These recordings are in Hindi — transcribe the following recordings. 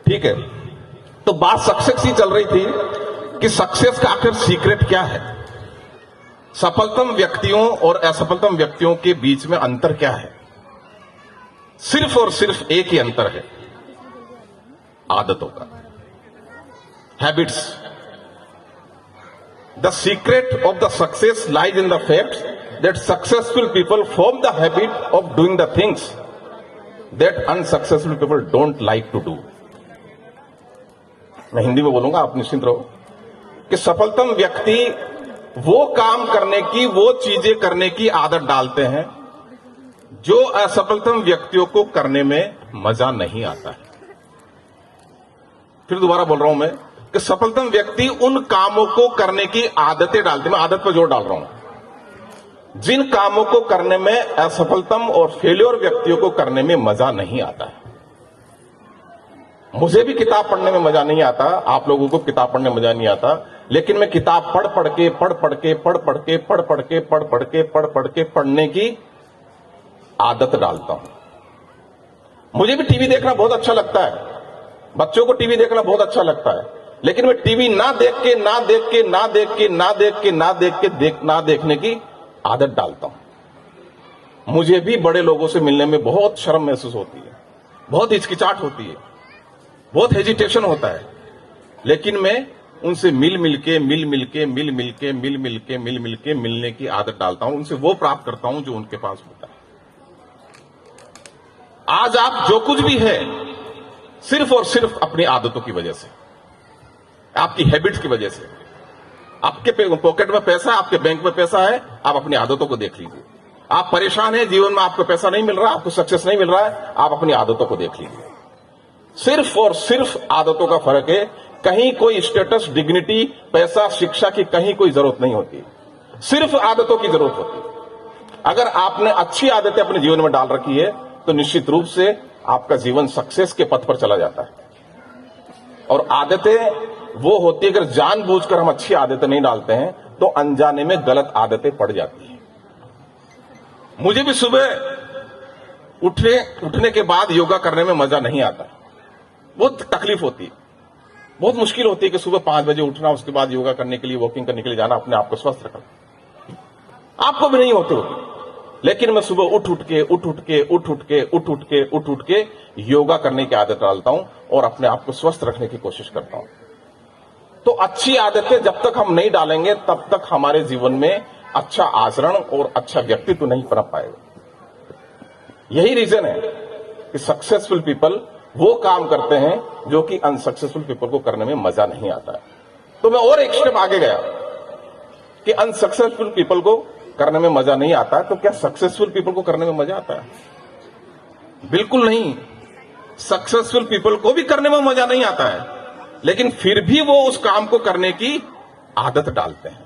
ठीक है, तो बात सक्सेस की चल रही थी कि सक्सेस का आखिर सीक्रेट क्या है, सफलतम व्यक्तियों और असफलतम व्यक्तियों के बीच में अंतर क्या है। सिर्फ और सिर्फ एक ही अंतर है, आदतों का, habits. The secret of the success lies in the fact that successful people form the habit of doing the things that unsuccessful people don't like to do. मैं हिंदी में बोलूंगा, आप निश्चिंत रहो कि सफलतम व्यक्ति वो काम करने की, वो चीजें करने की आदत डालते हैं जो असफलतम व्यक्तियों को करने में मजा नहीं आता है। फिर दोबारा बोल रहा हूं मैं कि सफलतम व्यक्ति उन कामों को करने की आदतें डालते हैं, मैं आदत पर जोर डाल रहा हूं, जिन कामों को करने में असफलतम और फेल्योर व्यक्तियों को करने में मजा नहीं आता है। मुझे भी किताब पढ़ने में मजा नहीं आता, आप लोगों को किताब पढ़ने में मजा नहीं आता, लेकिन मैं किताब पढ़ के पढ़ने की आदत डालता हूं। मुझे भी टीवी देखना बहुत अच्छा लगता है, बच्चों को टीवी देखना बहुत अच्छा लगता है, लेकिन मैं टीवी ना देखने की आदत डालता हूं। मुझे भी बड़े लोगों से मिलने में बहुत शर्म महसूस होती है, बहुत हिचकिचाहट होती है, बहुत हेजिटेशन होता है, लेकिन मैं उनसे मिल मिल के मिलने की आदत डालता हूं। उनसे वो प्राप्त करता हूं जो उनके पास होता है। आज आप जो कुछ भी है, सिर्फ और सिर्फ अपनी आदतों की वजह से, आपकी हैबिट्स की वजह से। आपके पॉकेट में पैसा, आपके बैंक में पैसा है, आप अपनी आदतों को देख लीजिए। आप परेशान हैं, जीवन में आपको पैसा नहीं मिल रहा, आपको सक्सेस नहीं मिल रहा है, आप अपनी आदतों को देख लीजिए। सिर्फ और सिर्फ आदतों का फर्क है। कहीं कोई स्टेटस, डिग्निटी, पैसा, शिक्षा की कहीं कोई जरूरत नहीं होती, सिर्फ आदतों की जरूरत होती है। अगर आपने अच्छी आदतें अपने जीवन में डाल रखी है तो निश्चित रूप से आपका जीवन सक्सेस के पथ पर चला जाता है। और आदतें वो होती है, अगर जानबूझकर हम अच्छी आदतें नहीं डालते हैं तो अनजाने में गलत आदतें पड़ जाती हैं। मुझे भी सुबह उठने के बाद योगा करने में मजा नहीं आता, बहुत तकलीफ होती है, बहुत मुश्किल होती है कि सुबह 5 बजे उठना, उसके बाद योगा करने के लिए, वॉकिंग करने के लिए जाना, अपने आप को स्वस्थ रखना। आपको भी नहीं होती, लेकिन मैं सुबह उठ उठ के योगा करने की आदत डालता हूं और अपने आप को स्वस्थ रखने की कोशिश करता हूं। तो अच्छी आदतें जब तक हम नहीं डालेंगे तब तक हमारे जीवन में अच्छा आचरण और अच्छा व्यक्तित्व नहीं बन पाएगा। यही रीजन है कि सक्सेसफुल पीपल वो काम करते हैं जो कि अनसक्सेसफुल पीपल को करने में मजा नहीं आता है। तो मैं और एक स्टेप आगे गया कि अनसक्सेसफुल पीपल को करने में मजा नहीं आता है, तो क्या सक्सेसफुल पीपल को करने में मजा आता है? बिल्कुल नहीं। सक्सेसफुल पीपल को भी करने में मजा नहीं आता है, लेकिन फिर भी वो उस काम को करने की आदत डालते हैं।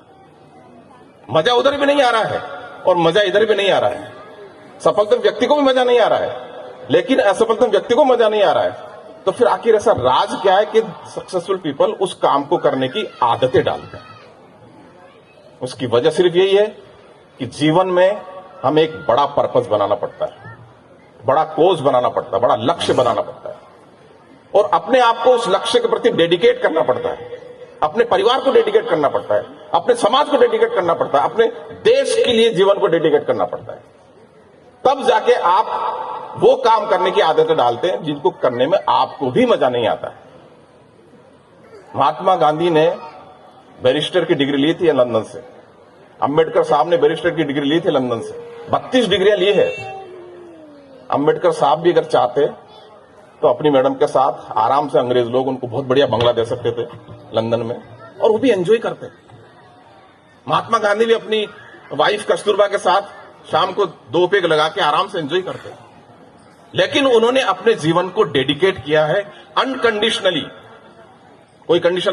मजा उधर भी नहीं आ रहा है और मजा इधर भी नहीं आ रहा है। सफलतम व्यक्ति को भी मजा नहीं आ रहा है, लेकिन असफलतम व्यक्ति को मजा नहीं आ रहा है। तो फिर आखिर ऐसा राज क्या है कि सक्सेसफुल पीपल उस काम को करने की आदतें डालते हैं? उसकी वजह सिर्फ यही है कि जीवन में हमें एक बड़ा पर्पस बनाना पड़ता है, बड़ा कोज बनाना पड़ता है, बड़ा लक्ष्य बनाना पड़ता है, और अपने आप को उस लक्ष्य के प्रति डेडिकेट करना पड़ता है। अपने परिवार को डेडिकेट करना पड़ता है, अपने समाज को डेडिकेट करना पड़ता है, अपने देश के लिए जीवन को डेडिकेट करना पड़ता है। तब जाके आप वो काम करने की आदतें डालते हैं जिनको करने में आपको भी मजा नहीं आता है। महात्मा गांधी ने बैरिस्टर की डिग्री ली थी लंदन से, अंबेडकर साहब ने बैरिस्टर की डिग्री ली थी लंदन से, 32 डिग्रियां ली है। अंबेडकर साहब भी अगर चाहते तो अपनी मैडम के साथ आराम से अंग्रेज लोग उनको बहुत बढ़िया बंगला दे सकते थे लंदन में, और वो भी एंजॉय करते। महात्मा गांधी भी अपनी वाइफ कस्तूरबा के साथ शाम को 2 पेग लगा के आराम से एंजॉय करते, लेकिन उन्होंने अपने जीवन को डेडिकेट किया है अनकंडीशनली। कोई कंडीशन